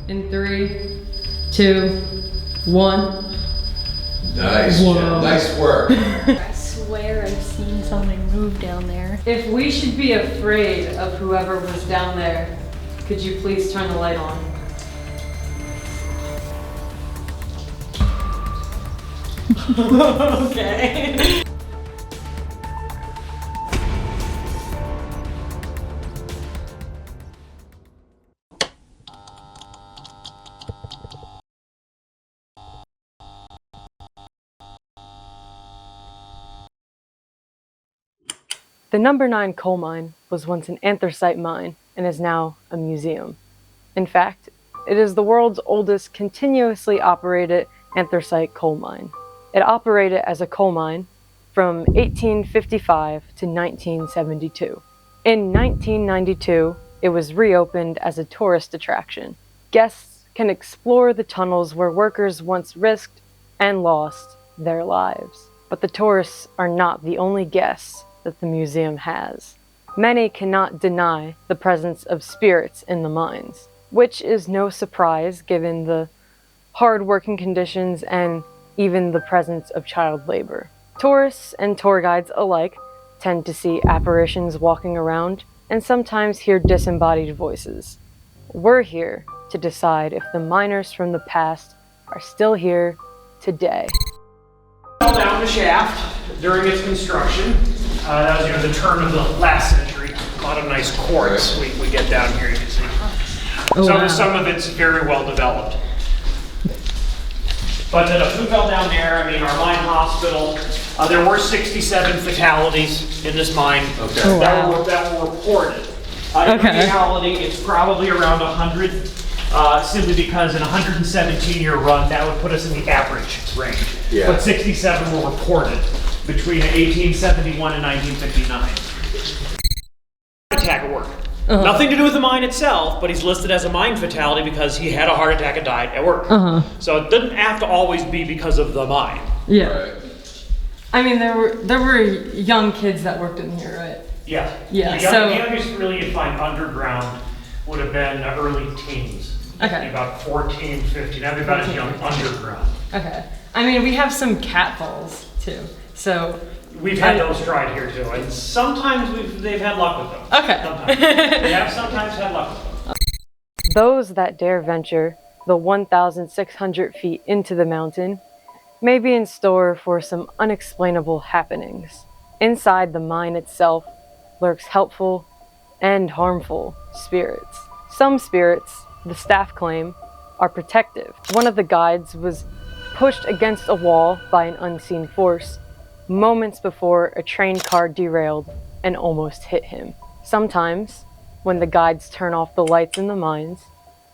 In 3, 2, 1. Nice. Whoa. Nice work. I swear I've seen something move down there. If we should be afraid of whoever was down there, could you please turn the light on? Okay. The number 9 coal mine was once an anthracite mine and is now a museum. In fact, it is the world's oldest continuously operated anthracite coal mine. It operated as a coal mine from 1855 to 1972. In 1992, it was reopened as a tourist attraction. Guests can explore the tunnels where workers once risked and lost their lives. But the tourists are not the only guests that the museum has. Many cannot deny the presence of spirits in the mines, which is no surprise given the hard working conditions and even the presence of child labor. Tourists and tour guides alike tend to see apparitions walking around and sometimes hear disembodied voices. We're here to decide if the miners from the past are still here today. Down the shaft during its construction. That was the turn of the last century. A lot of nice quartz we get down here, you can see. Oh, wow. Some of it's very well developed. But who fell down there? I mean, our mine hospital, there were 67 fatalities in this mine that were reported. In reality, it's probably around 100, simply because in a 117-year run, that would put us in the average range. Yeah. But 67 were reported between 1871 and 1959. Attack at work. Nothing to do with the mine itself, but he's listed as a mine fatality because he had a heart attack and died at work. So it doesn't have to always be because of the mine. Yeah. Right. I mean, there were young kids that worked in here, right? Yeah. Yeah. The youngest really you'd find underground would have been early teens. Okay. About 14, 15. That'd be about as young underground. Okay. I mean, we have some catfalls too. So we've had those tried here too, and sometimes they've had luck with them. Okay. Sometimes. They have sometimes had luck with them. Those that dare venture the 1,600 feet into the mountain may be in store for some unexplainable happenings. Inside the mine itself lurks helpful and harmful spirits. Some spirits, the staff claim, are protective. One of the guides was pushed against a wall by an unseen force moments before a train car derailed and almost hit him. Sometimes, when the guides turn off the lights in the mines,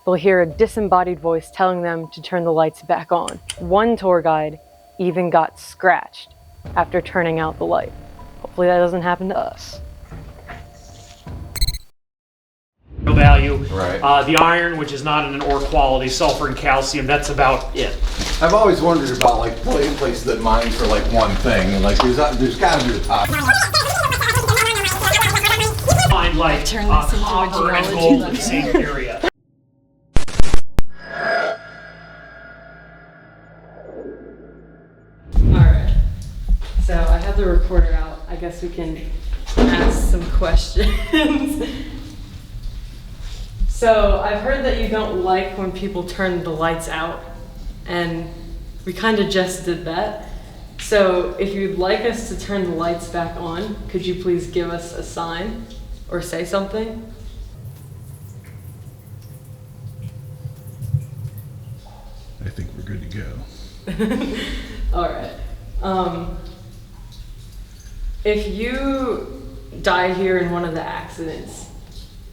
they'll hear a disembodied voice telling them to turn the lights back on. One tour guide even got scratched after turning out the light. Hopefully that doesn't happen to us. Value. Right. The iron, which is not in an ore quality, sulfur and calcium, that's about it. I've always wondered about like places that mine for like one thing, and like there's got to be a top. Mine like copper and gold in the same area. Alright, so I have the recorder out. I guess we can ask some questions. So I've heard that you don't like when people turn the lights out, and we kind of just did that. So if you'd like us to turn the lights back on, could you please give us a sign or say something? I think we're good to go. All right. If you die here in one of the accidents,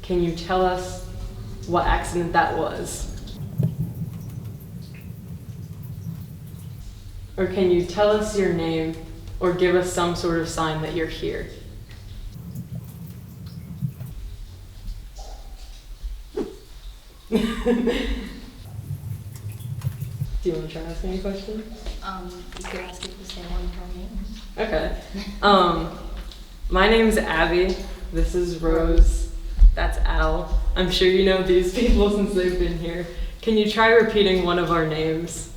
can you tell us what accident that was? Or can you tell us your name or give us some sort of sign that you're here? Do you want to try asking a question? You could ask it the same one for me. Okay. My name's Abby. This is Rose. That's Al. I'm sure you know these people since they've been here. Can you try repeating one of our names?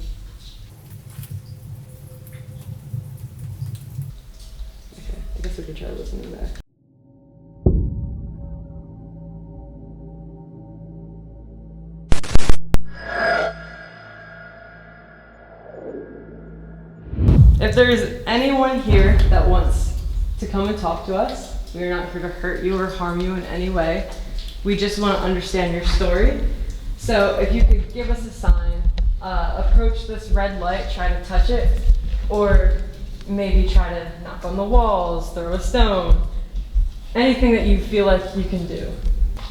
Okay, I guess we could try listening back. If there's anyone here that wants to come and talk to us, we are not here to hurt you or harm you in any way. We just want to understand your story. So if you could give us a sign, approach this red light, try to touch it, or maybe try to knock on the walls, throw a stone, anything that you feel like you can do.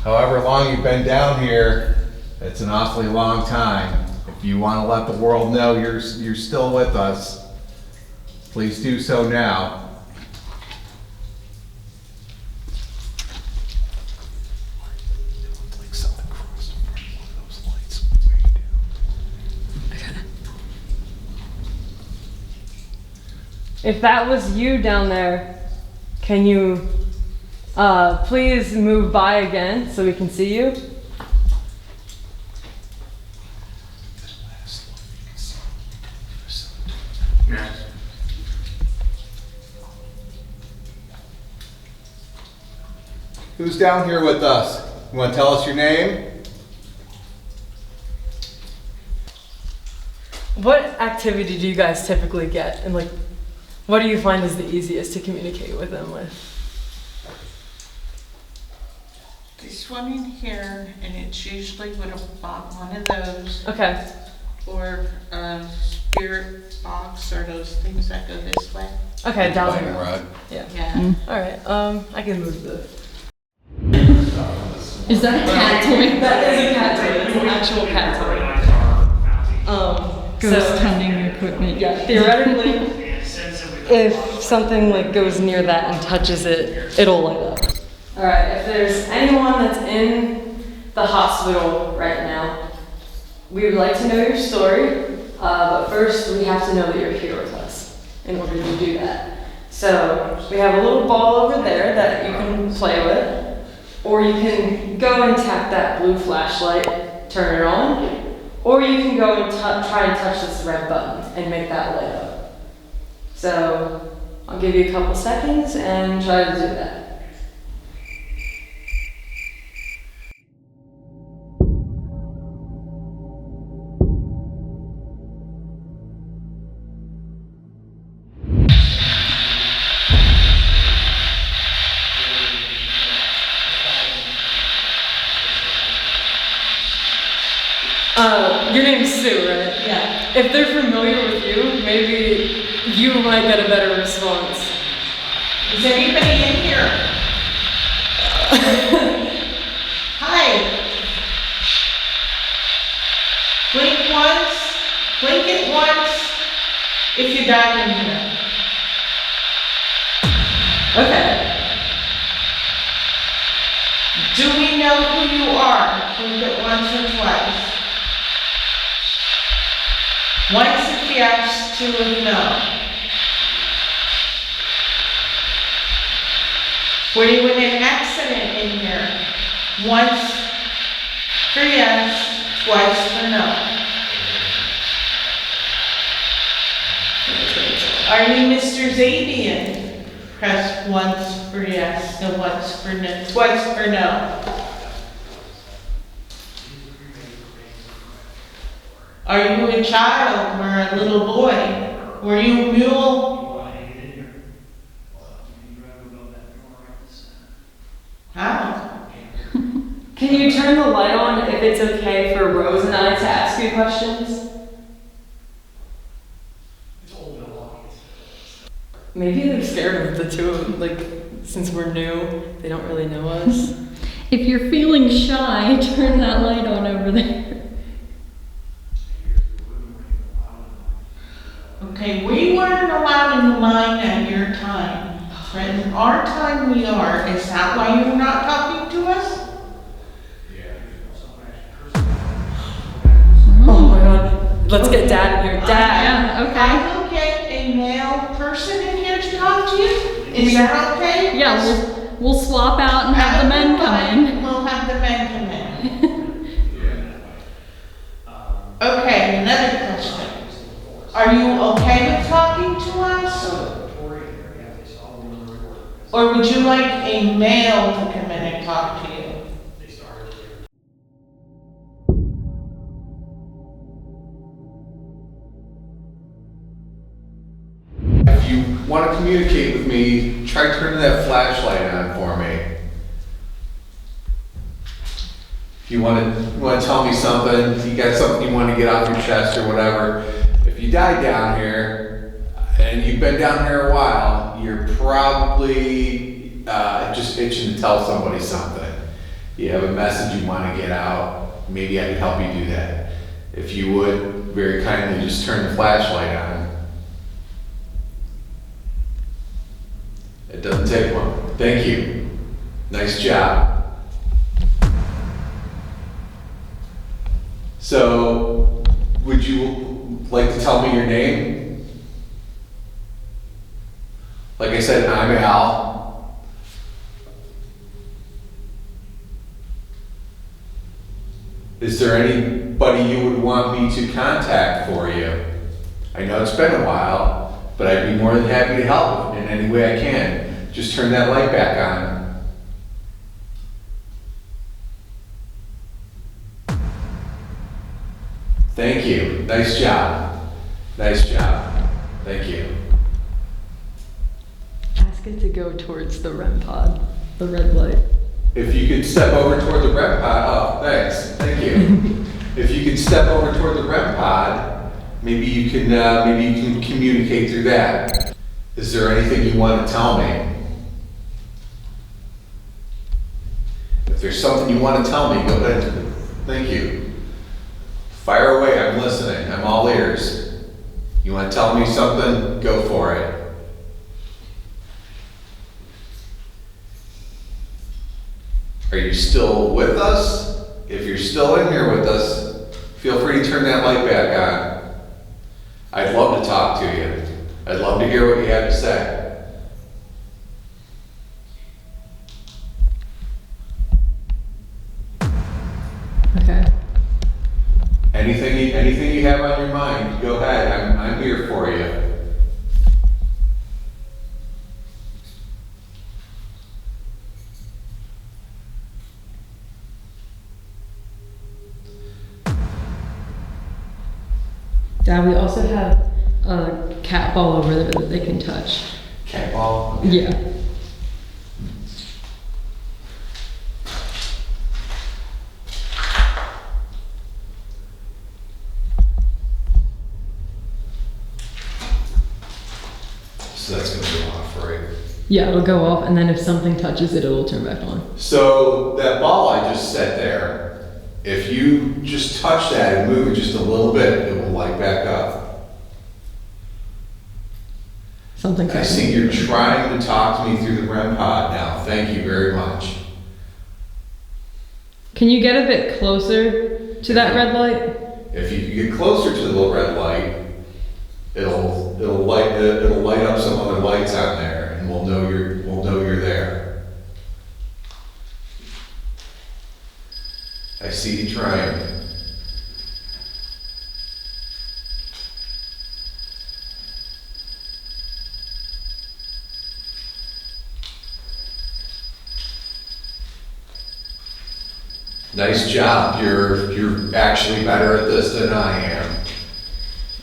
However long you've been down here, it's an awfully long time. If you want to let the world know you're still with us, please do so now. If that was you down there, can you please move by again so we can see you? Who's down here with us? You want to tell us your name? What activity do you guys typically get? And like, what do you find is the easiest to communicate with them with? This one in here, and it's usually with one of those, Okay. or a spirit box, or those things that go this way. Okay, down Lightning there. rod. Yeah. Yeah. All right. I can move the. Is that a cat toy? That is a cat toy. It's an actual cat toy. Ghost hunting equipment. Yeah, theoretically, if something like goes near that and touches it, it'll light up. All right, if there's anyone that's in the hospital right now, we would like to know your story, but first we have to know that you're here with us in order to do that. So we have a little ball over there that you can play with, or you can go and tap that blue flashlight, turn it on, or you can go and try and touch this red button and make that light up. So I'll give you a couple seconds and try to do that. Your name's Sue, right? Yeah. If they're familiar with you, maybe you might get a better response. Is anybody in here? Hi. Blink once, blink it once, if you dive in here. Okay. Do we know who you are? Blink it once or twice. Once if yes, two if no. Were you in an accident in here? Once for yes, twice for no. Are you Mr. Zabian? Press once for yes, and once for no, twice for no. Are you a child or a little boy? Were you a mule? How? Can you turn the light on if it's okay for Rose and I to ask you questions? Maybe they're scared of the two of them, like, since we're new, they don't really know us. If you're feeling shy, turn that light on over there. Okay, we weren't allowed in line at your time. But in our time we are. Is that why you're not talking to us? Oh my god, let's get Dad in here. Dad! Yeah, okay. I will get a male person in here to talk to you. Is that okay? Yeah, we'll swap out and have the men come in. We'll have the men come in. Okay, another question. Are you okay with talking to us? Or would you like a male to come in and talk to you? If you want to communicate with me, try turning that flashlight on for me. If you want to tell me something, if you got something you want to get off your chest or whatever, if you died down here and you've been down here a while, you're probably just itching to tell somebody something. You have a message you want to get out, maybe I could help you do that. If you would, very kindly just turn the flashlight on. It doesn't take one. Thank you. Nice job. So, would you like to tell me your name? Like I said, I'm Al. Is there anybody you would want me to contact for you? I know it's been a while, but I'd be more than happy to help in any way I can. Just turn that light back on. Thank you. Nice job. Nice job. Thank you. Ask it to go towards the REM pod, the red light. If you could step over toward the REM pod, oh, thanks. Thank you. If you could step over toward the REM pod, maybe you can communicate through that. Is there anything you want to tell me? If there's something you want to tell me, go ahead. Thank you. Fire away, I'm listening, I'm all ears. You want to tell me something? Go for it. Are you still with us? If you're still in here with us, feel free to turn that light back on. I'd love to talk to you. I'd love to hear what you have to say. Okay. Anything you have on your mind, go ahead. I'm here for you. Dad, we also have a cat ball over there that they can touch. Cat ball? Yeah. So that's gonna go off, right? Yeah, it'll go off, and then if something touches it, it'll turn back on. So that ball I just set there, if you just touch that and move it just a little bit, it will light back up. Something's I see happening. you're trying to talk to me through the REM pod now. Thank you very much. Can you get a bit closer to that red light? If you get closer to the little red light, it'll light up some other lights on there, and we'll know you're there. I see you trying. Nice job. You're actually better at this than I am.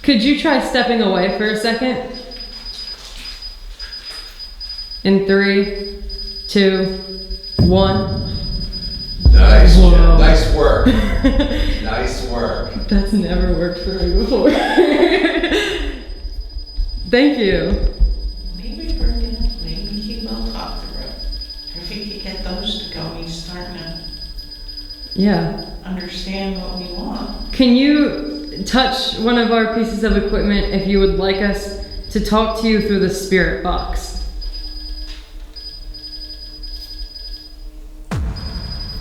Could you try stepping away for a second? In 3, 2, 1. Nice. Whoa. Nice work. Nice work. That's never worked for me before. Thank you. Maybe maybe he will talk through it. If he could get those to go, he's starting to Yeah. understand what we want. Can you touch one of our pieces of equipment if you would like us to talk to you through the spirit box?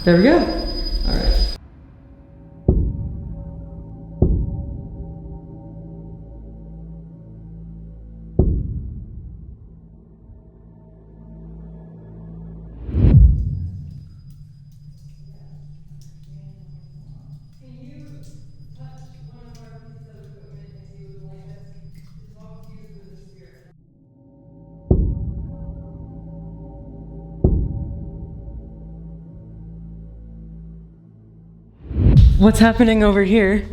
There we go. All right. What's happening over here?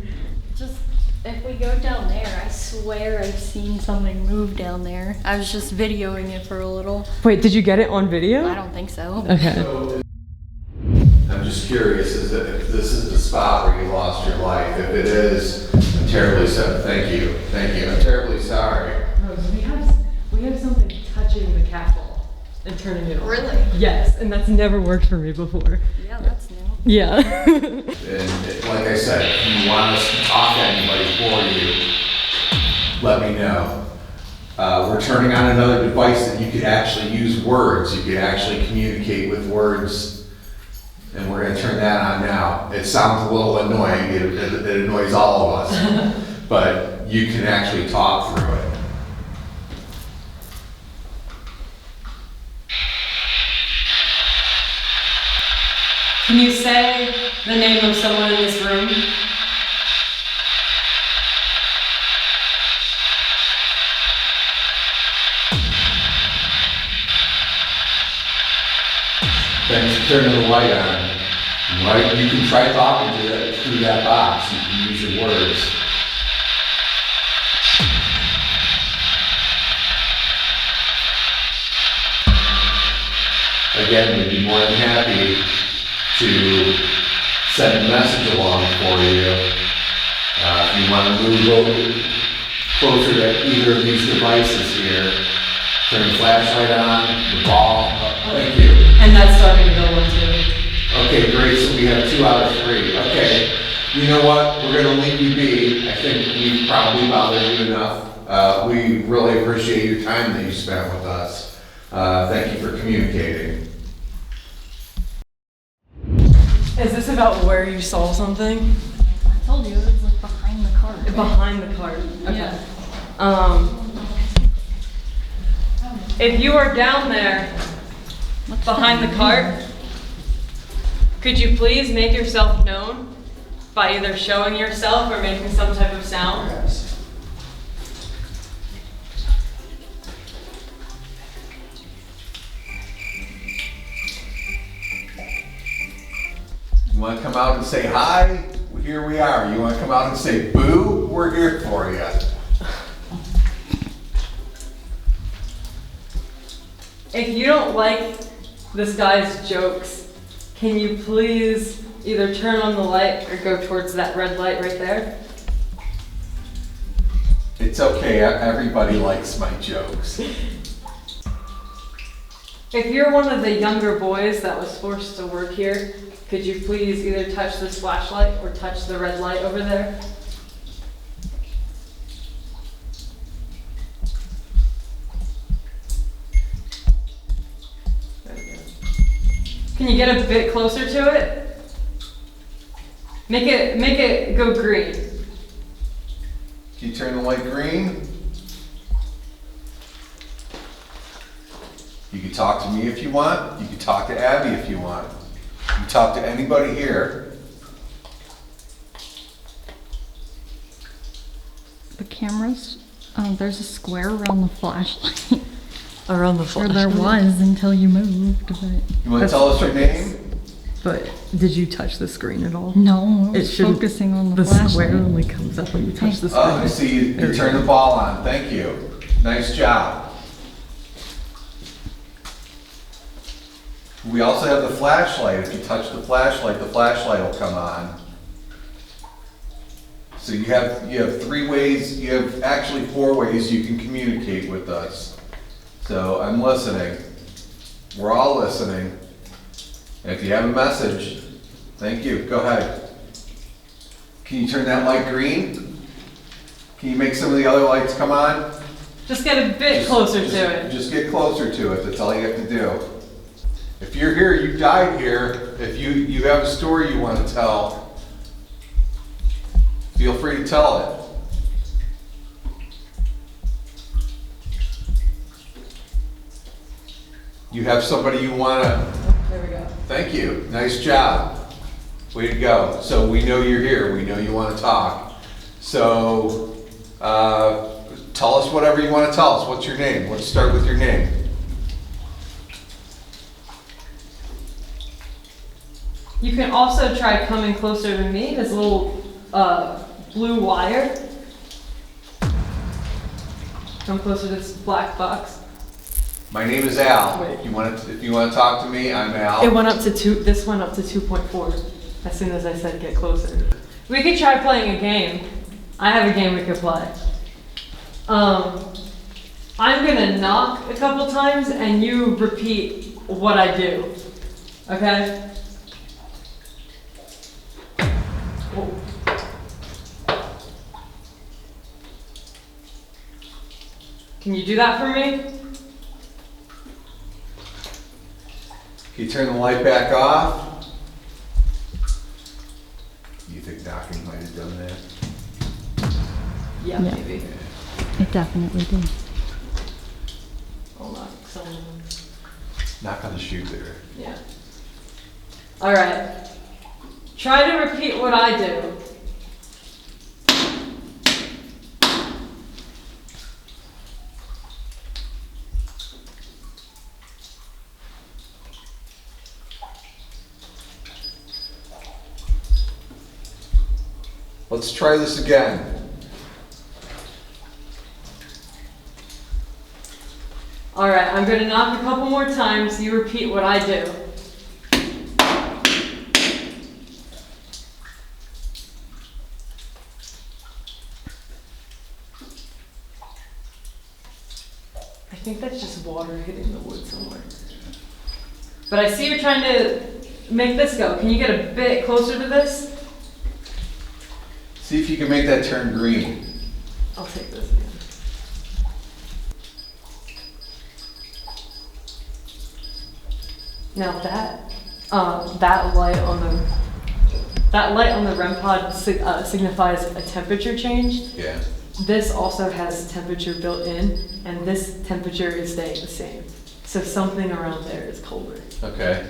Just, if we go down there, I swear I've seen something move down there. I was just videoing it for a little. Wait, did you get it on video? I don't think so. Okay. So, I'm just curious, if this is the spot where you lost your life. If it is, I'm terribly sorry. Thank you. I'm terribly sorry. Rose, we have something touching the cat ball and turning it on. Really? Yes, and that's never worked for me before. Yeah, that's new. Yeah. And like I said, if you want us to talk to anybody for you, let me know. We're turning on another device that you could actually use words. You could actually communicate with words. And we're gonna turn that on now. It sounds a little annoying, it annoys all of us, but you can actually talk through it. Can you say the name of someone in this room? Thanks for turning the light on. Right? You can try talking to it through that box. You can use your words. Again, we'd be more than happy to send a message along for you. If you want to move a little closer to either of these devices here, turn the flashlight on, the ball. Thank you. And that's starting to go on too. Okay, great, so we have 2 out of 3. Okay, you know what, we're gonna leave you be. I think we've probably bothered you enough. We really appreciate your time that you spent with us. Thank you for communicating. Is this about where you saw something? I told you, it was like behind the cart. Behind the cart. Okay. Yeah. If you are down there behind the cart, could you please make yourself known by either showing yourself or making some type of sound? You wanna come out and say hi? Well, here we are. You wanna come out and say boo? We're here for you. If you don't like this guy's jokes, can you please either turn on the light or go towards that red light right there? It's okay, everybody likes my jokes. If you're one of the younger boys that was forced to work here, could you please either touch this flashlight or touch the red light over there? There we go. Can you get a bit closer to it? Make it go green. Can you turn the light green? You can talk to me if you want. You can talk to Abby if you want. You can talk to anybody here. The cameras, there's a square around the flashlight. Around the Or flashlight. there was until you moved, but You want to tell us your name? But did you touch the screen at all? no, I It was shouldn't- focusing on the The flashlight. square only comes up when you touch the screen. Oh, I see you, There you we turned go. the ball on. Thank you. Nice job. We also have the flashlight. If you touch the flashlight will come on. So you have 3 ways, you have actually 4 ways you can communicate with us. So I'm listening. We're all listening. And if you have a message, thank you. Go ahead. Can you turn that light green? Can you make some of the other lights come on? Just get a bit closer to it. Just get closer to it, that's all you have to do. If you're here, you died here, if you have a story you want to tell, feel free to tell it. You have somebody you want to, There we go. thank you, nice job. Way to go. So we know you're here, we know you want to talk. So, tell us whatever you want to tell us. What's your name? Let's start with your name. You can also try coming closer to me. There's a little blue wire. Come closer to this black box. My name is Al. Wait. If you want to talk to me, I'm Al. It went up to 2. This went up to 2.4. As soon as I said get closer. We could try playing a game. I have a game we could play. I'm gonna knock a couple times and you repeat what I do. Okay? Whoa. Can you do that for me? Can you turn the light back off? You think knocking might have done that? Yeah, Yeah. maybe. It definitely did. I'll knock someone. Knock on the chute there. Yeah. All right. Try to repeat what I do. Let's try this again. All right, I'm gonna knock a couple more times. You repeat what I do. I think that's just water hitting the wood somewhere. But I see you're trying to make this go. Can you get a bit closer to this? See if you can make that turn green. I'll take this again. Now that light on the REM pod signifies a temperature change. Yeah. This also has temperature built in, and this temperature is staying the same. So something around there is colder. Okay.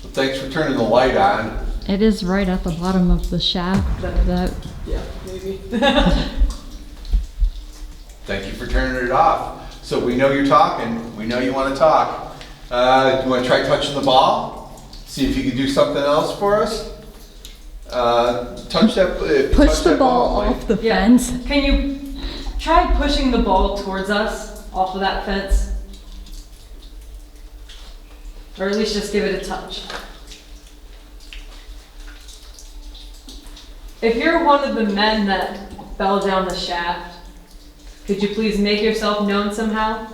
Well, thanks for turning the light on. It is right at the bottom of the shaft. That Yeah, maybe. Thank you for turning it off. So we know you're talking. We know you want to talk. Do you want to try touching the ball? See if you can do something else for us? Touch that. push touch the that ball Mike. off the Yeah. fence. Can you try pushing the ball towards us off of that fence? Or at least just give it a touch. If you're one of the men that fell down the shaft, could you please make yourself known somehow?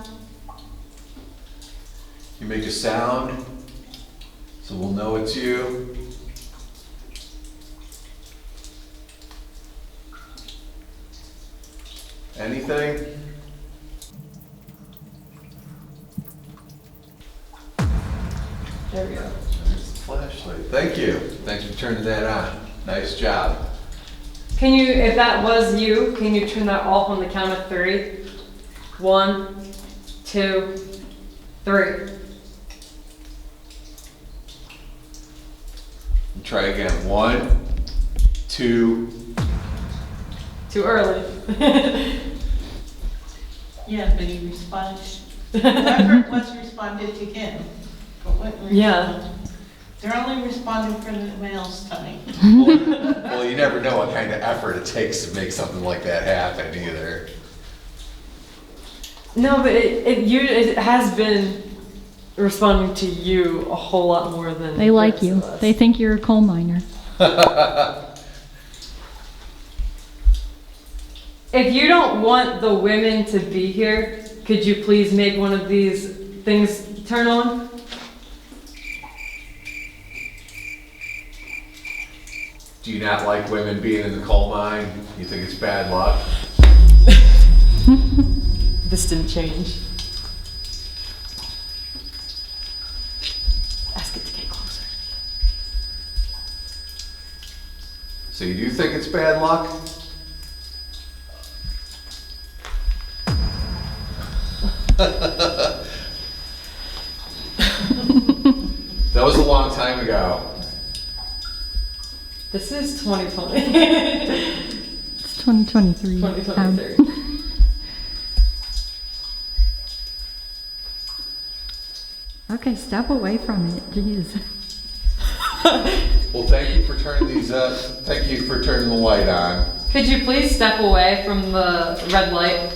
You make a sound, so we'll know it's you. Anything? There we go. There's the flashlight. Thank you. Thanks for turning that on. Nice job. Can you, if that was you, can you turn that off on the count of 3? 1, 2, 3. Try again. 1, 2. Too early. Yeah, but he responded, whoever it was responded to him. But what Yeah. They're only responding for the males tonight. Well, you never know what kind of effort it takes to make something like that happen either. No, but it has been responding to you a whole lot more than They the like rest you. of us. They think you're a coal miner. If you don't want the women to be here, could you please make one of these things turn on? Do you not like women being in the coal mine? You think it's bad luck? This didn't change. Ask it to get closer. So you do think it's bad luck? That was a long time ago. This is 2020. It's 2023. 2023. Okay, step away from it. Jeez. Well, thank you for turning these thank you for turning the light on. Could you please step away from the red light?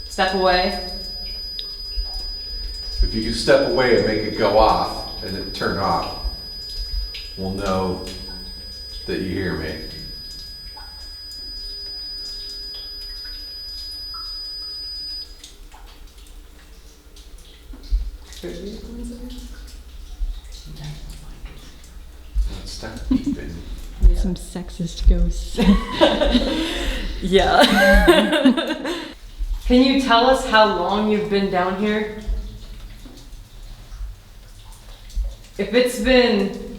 Step away. If you can step away and make it go off and it turn off, we'll know that you hear me. Stop beeping. Some sexist ghosts. Yeah. Can you tell us how long you've been down here? If it's been,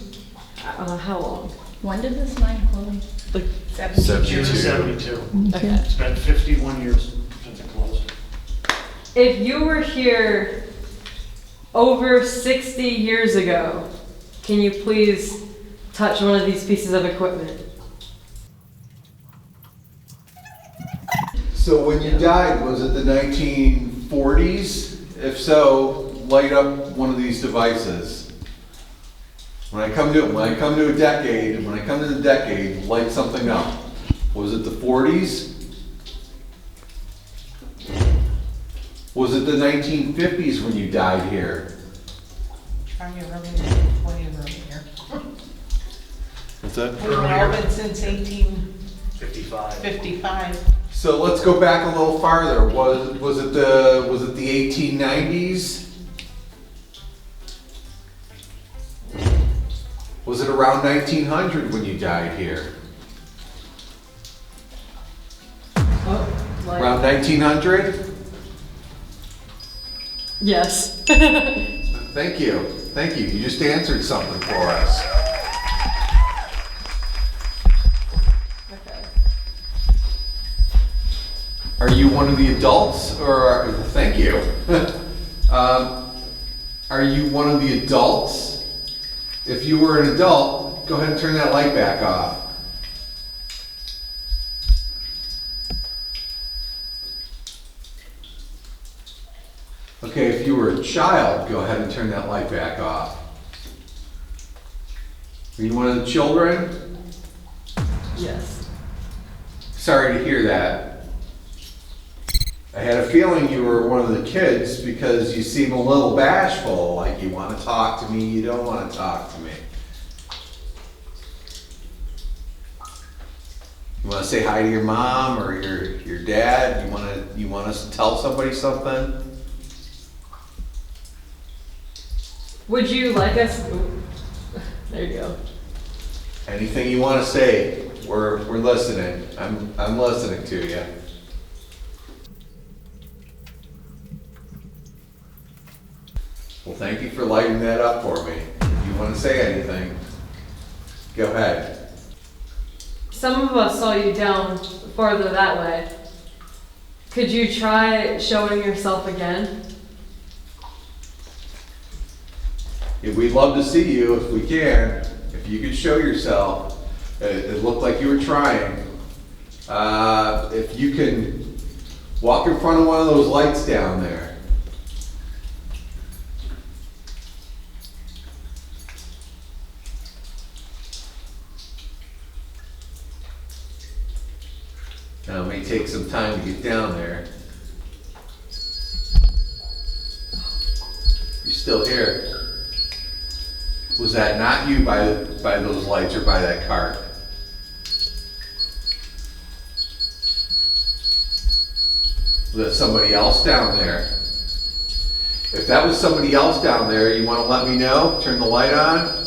I don't know, how long? When did this mine close? Like, June 72. okay. It's been 51 years since it closed. If you were here over 60 years ago, can you please touch one of these pieces of equipment? So when you died, was it the 1940s? If so, light up one of these devices. When I come to the decade, light something up. Was it the 40s? Was it the 1950s when you died here? Trying to remember when you were here. What's that? We've been open since 1855. 55. So let's go back a little farther. Was it the 1890s? Was it around 1900 when you died here? Oh, Around 1900? yes. Thank you. Thank you. You just answered something for us. Okay. Are you one of the adults or, thank you. Are you one of the adults? If you were an adult, go ahead and turn that light back off. Okay, if you were a child, go ahead and turn that light back off. Are you one of the children? Yes. Sorry to hear that. I had a feeling you were one of the kids because you seem a little bashful, like you want to talk to me, you don't want to talk to me. You want to say hi to your mom or your dad? You want us to tell somebody something? Would you like us? There you go. Anything you want to say, we're listening. I'm listening to you. Well, thank you for lighting that up for me. If you want to say anything, go ahead. Some of us saw you down farther that way. Could you try showing yourself again? We'd love to see you if we can. If you could show yourself. It looked like you were trying. If you can walk in front of one of those lights down there. Now it may take some time to get down there. You're still here. Was that not you by those lights or by that cart? Was that somebody else down there? If that was somebody else down there, you want to let me know? Turn the light on?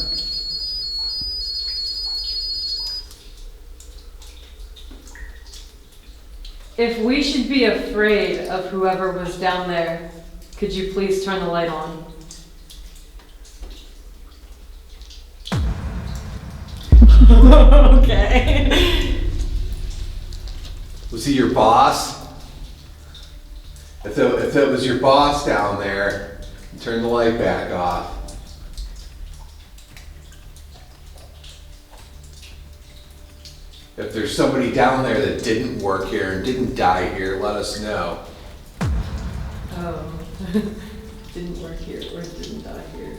If we should be afraid of whoever was down there, could you please turn the light on? Okay. Was he your boss? If it was your boss down there, turn the light back off. If there's somebody down there that didn't work here and didn't die here, let us know. Oh. Didn't work here or didn't die here.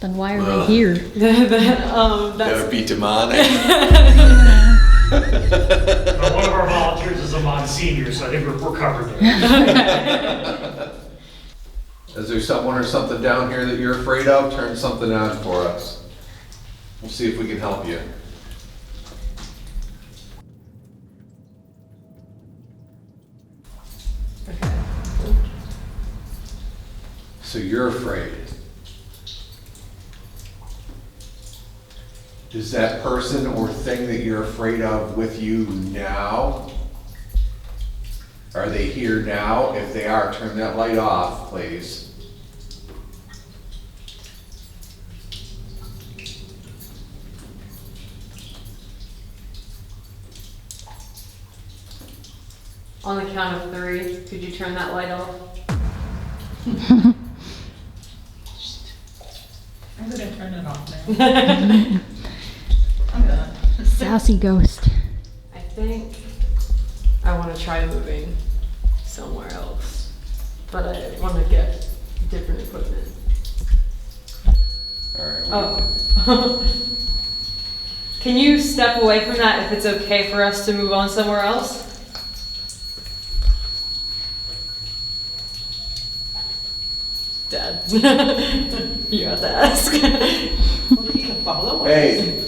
Then why are they here? Gotta be demonic. One of our volunteers is a Monsignor, so I think we're covered there. Is there someone or something down here that you're afraid of? Turn something on for us. We'll see if we can help you. So you're afraid. Is that person or thing that you're afraid of with you now? Are they here now? If they are, turn that light off, please. On the count of 3, could you turn that light off? I'm gonna turn it off now. I'm done. Sassy ghost. I think I want to try moving somewhere else, but I want to get different equipment. All right. Oh. Can you step away from that if it's okay for us to move on somewhere else? Dad. You have to ask. Well, you can follow us. Hey,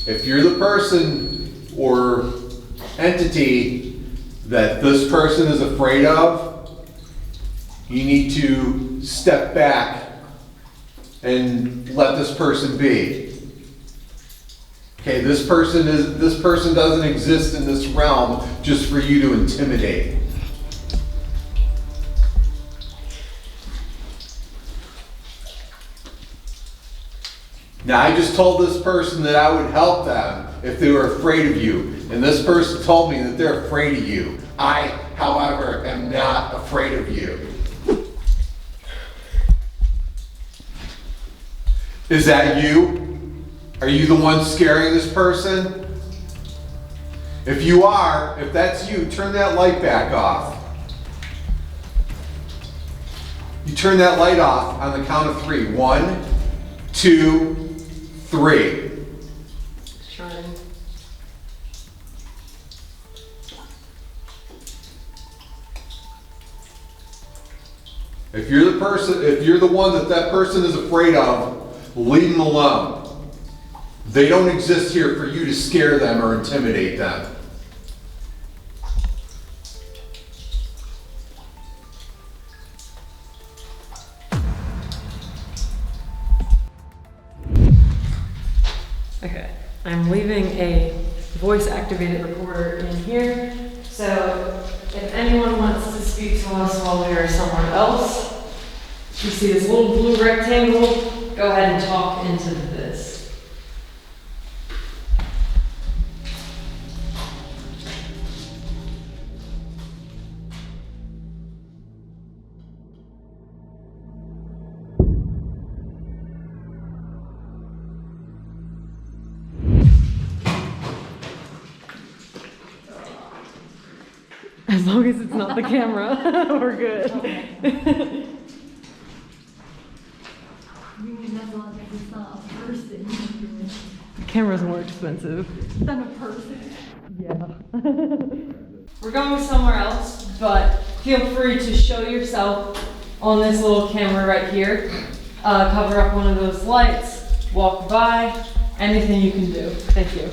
if you're the person or entity that this person is afraid of, you need to step back and let this person be. Okay, this person doesn't exist in this realm just for you to intimidate. Now, I just told this person that I would help them if they were afraid of you. And this person told me that they're afraid of you. I, however, am not afraid of you. Is that you? Are you the one scaring this person? If you are, if that's you, turn that light back off. You turn that light off on the count of 3. 1, 2, 3. Trying. If you're the person, if you're the one that person is afraid of, leave them alone. They don't exist here for you to scare them or intimidate them. Okay, I'm leaving a voice-activated recorder in here, so if anyone wants to speak to us while we are somewhere else, you see this little blue rectangle, go ahead and talk into this. As long as it's not the camera, we're good. As long as it's not a person. The camera's more expensive. Than a person. Yeah. We're going somewhere else, but feel free to show yourself on this little camera right here. Cover up one of those lights, walk by, anything you can do. Thank you.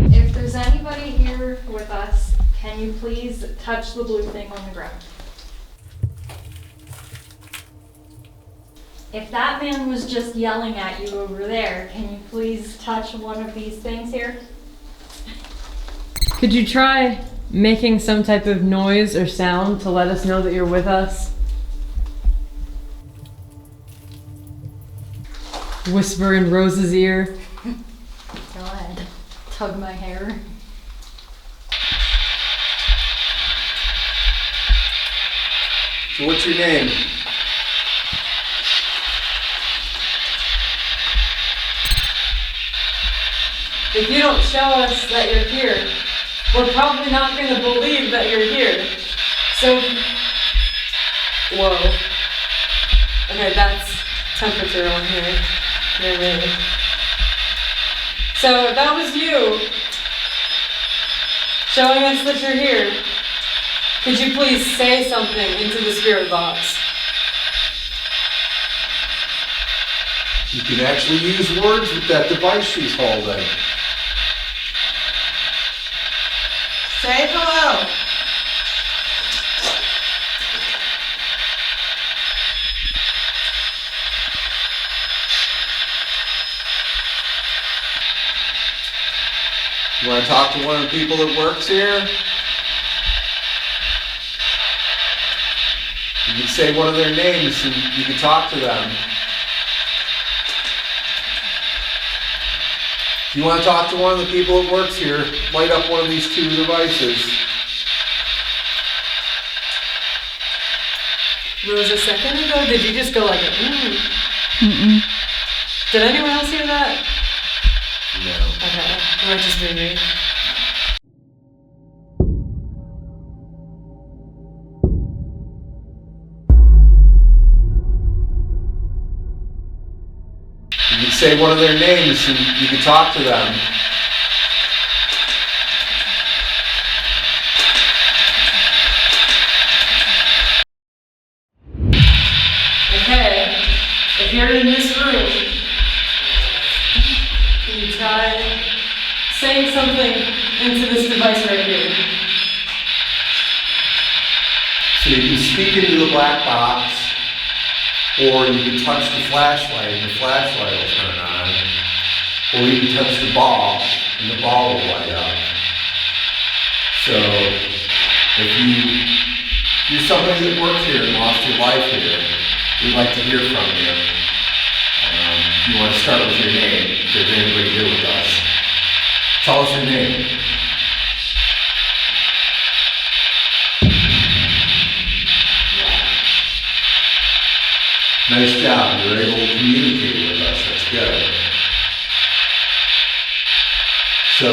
If there's anybody here with us, can you please touch the blue thing on the ground? If that man was just yelling at you over there, can you please touch one of these things here? Could you try making some type of noise or sound to let us know that you're with us. Whisper in Rose's ear. God. Tug my hair. So what's your name? If you don't show us that you're here, we're probably not going to believe that you're here. So, whoa. Okay, that's temperature on here. Really. So if that was you showing us that you're here, could you please say something into the spirit box? You can actually use words with that device she's holding. Say hello. You want to talk to one of the people that works here? You can say one of their names and you can talk to them. If you want to talk to one of the people that works here, light up one of these two devices. Rose, a second ago, did you just go like, mm? Mm-mm. Did anyone else hear that? No. Okay, it might just be me. You can say one of their names and you can talk to them. Okay, if you're in this room, can you try saying something into this device right here? So you can speak into the black box, or you can touch the flashlight and the flashlight will turn on, or you can touch the ball and the ball will light up. So if you're somebody that works here and lost your life here, we'd like to hear from you. You want to start with your name, if there's anybody here with us. Tell us your name. Nice job, you're able to communicate with us, that's good. So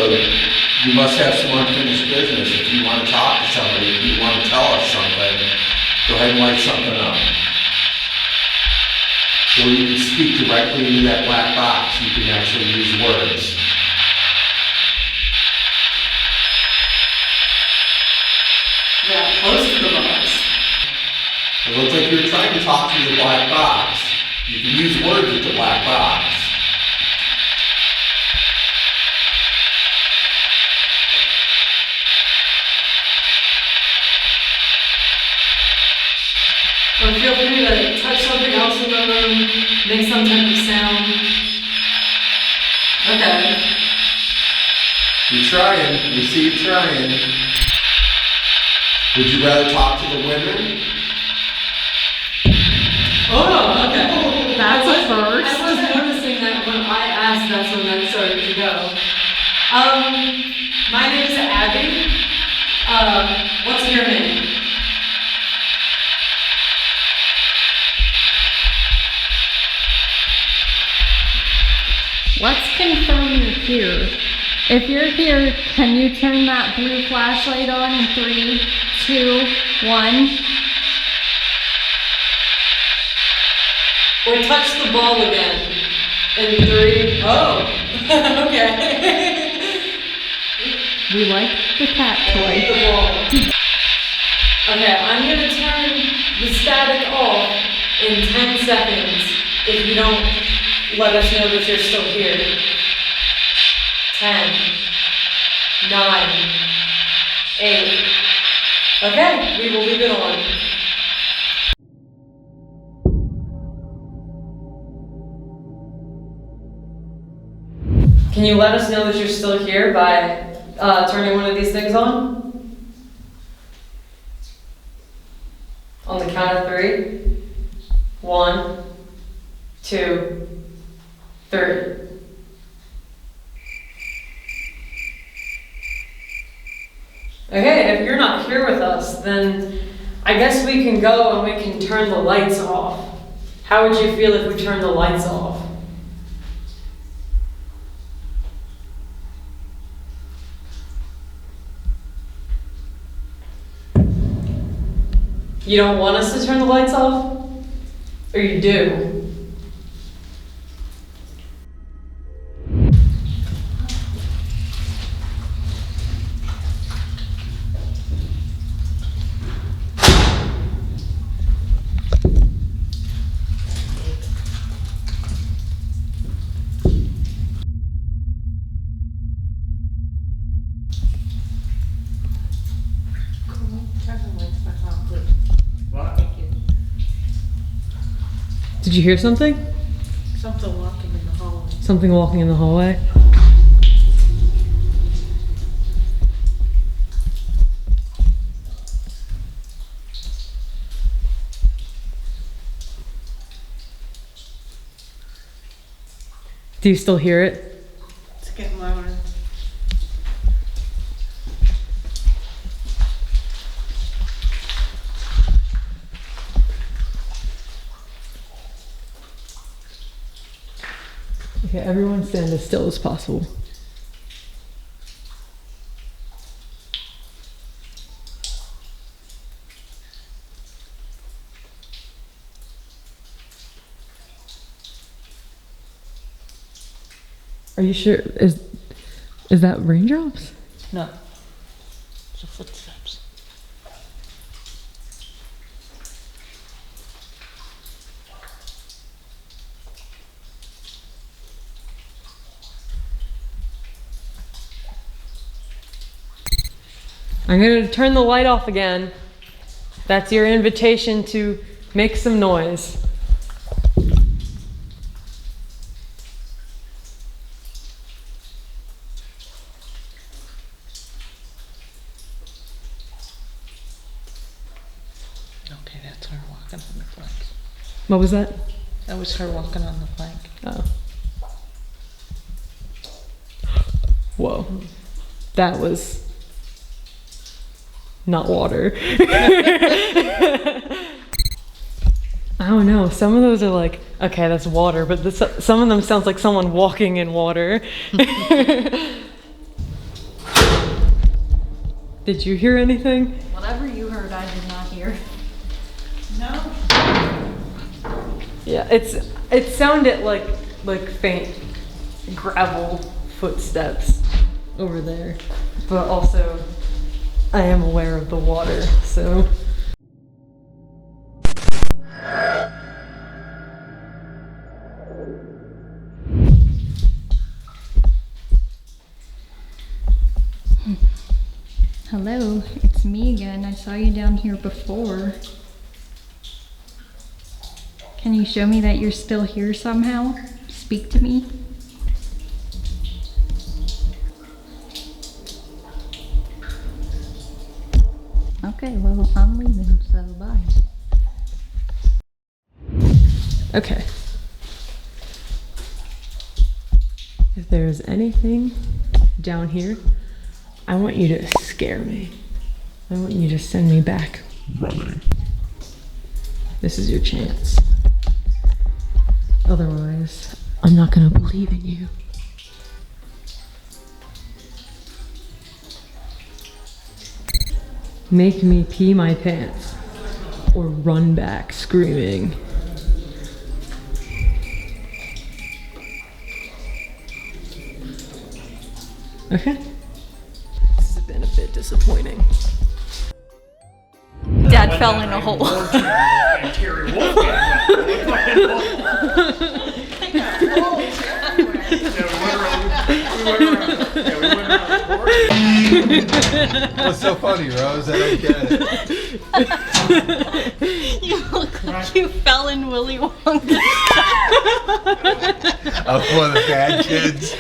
you must have some unfinished business. If you want to talk to somebody, if you want to tell us something, go ahead and light something up. Or you can speak directly into that black box, you can actually use words. Yeah, close to the box. It looks like you're trying to talk to the black box. You can use words with the black box. Or feel free to touch something else in the room, make some type of sound. Okay. You're trying, we see you trying. Would you rather talk to the women? Oh, okay. That's a first. I was noticing that when I asked, that's when that started to go. My name is Abby. What's your name? Let's confirm you're here. If you're here, can you turn that blue flashlight on in 3, 2, 1? Or touch the ball again. In 3. Oh, okay. We like the cat toy. The ball. Okay, I'm gonna turn the static off in 10 seconds if you don't let us know that you're still here. 10, 9, 8. Okay, we will leave it on. Can you let us know that you're still here by turning one of these things on? On the count of 3. 1, 2, 3. Okay, if you're not here with us, then I guess we can go and we can turn the lights off. How would you feel if we turned the lights off? You don't want us to turn the lights off? Or you do? Did you hear something? Something walking in the hallway. Something walking in the hallway? Do you still hear it? It's getting louder. Okay, everyone stand as still as possible. Are you sure? Is that raindrops? No. It's the footsteps. I'm going to turn the light off again. That's your invitation to make some noise. Okay, that's her walking on the plank. What was that? That was her walking on the plank. Oh. Whoa. That was not water. I don't know. Some of those are like, okay, that's water, but some of them sounds like someone walking in water. Did you hear anything? Whatever you heard, I did not hear. No. Yeah, it sounded like faint gravel footsteps over there, but also I am aware of the water, so. Hello, it's me again. I saw you down here before. Can you show me that you're still here somehow? Speak to me. Okay, well, I'm leaving, so bye. Okay. If there's anything down here, I want you to scare me. I want you to send me back running. This is your chance. Otherwise, I'm not gonna believe in you. Make me pee my pants or run back screaming. Okay. This has been a bit disappointing. Dad fell in a hole. And Terry What's so funny, Rose? I don't get it. You look like you fell in Willy Wonka. I'm one of the bad kids.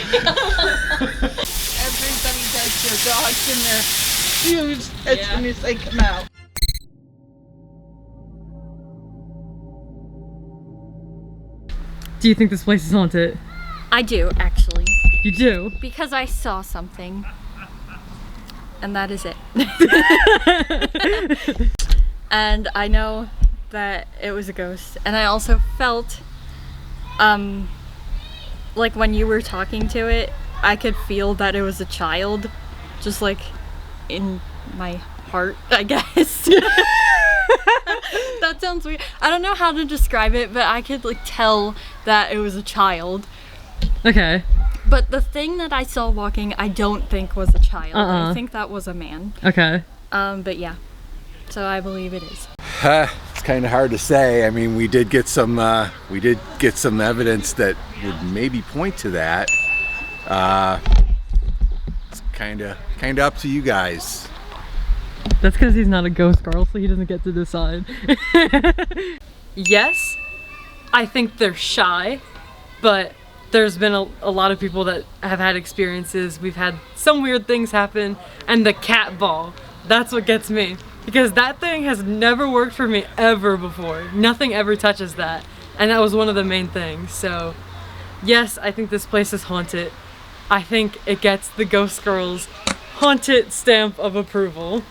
Everybody does their dogs in their shoes as soon as they come out. Do you think this place is haunted? I do, actually. You do? Because I saw something. And that is it. And I know that it was a ghost. And I also felt, like when you were talking to it, I could feel that it was a child. Just like in my heart, I guess. That sounds weird. I don't know how to describe it, but I could like tell that it was a child. Okay. But the thing that I saw walking, I don't think was a child. I think that was a man. Okay. But yeah. So I believe it is. It's kind of hard to say. I mean, we did get some evidence that would maybe point to that. It's kind of up to you guys. That's because he's not a ghost girl, so he doesn't get to decide. Yes, I think they're shy, but there's been a lot of people that have had experiences. We've had some weird things happen, and the cat ball, that's what gets me. Because that thing has never worked for me ever before. Nothing ever touches that. And that was one of the main things. So, yes, I think this place is haunted. I think it gets the Ghost Girls haunted stamp of approval.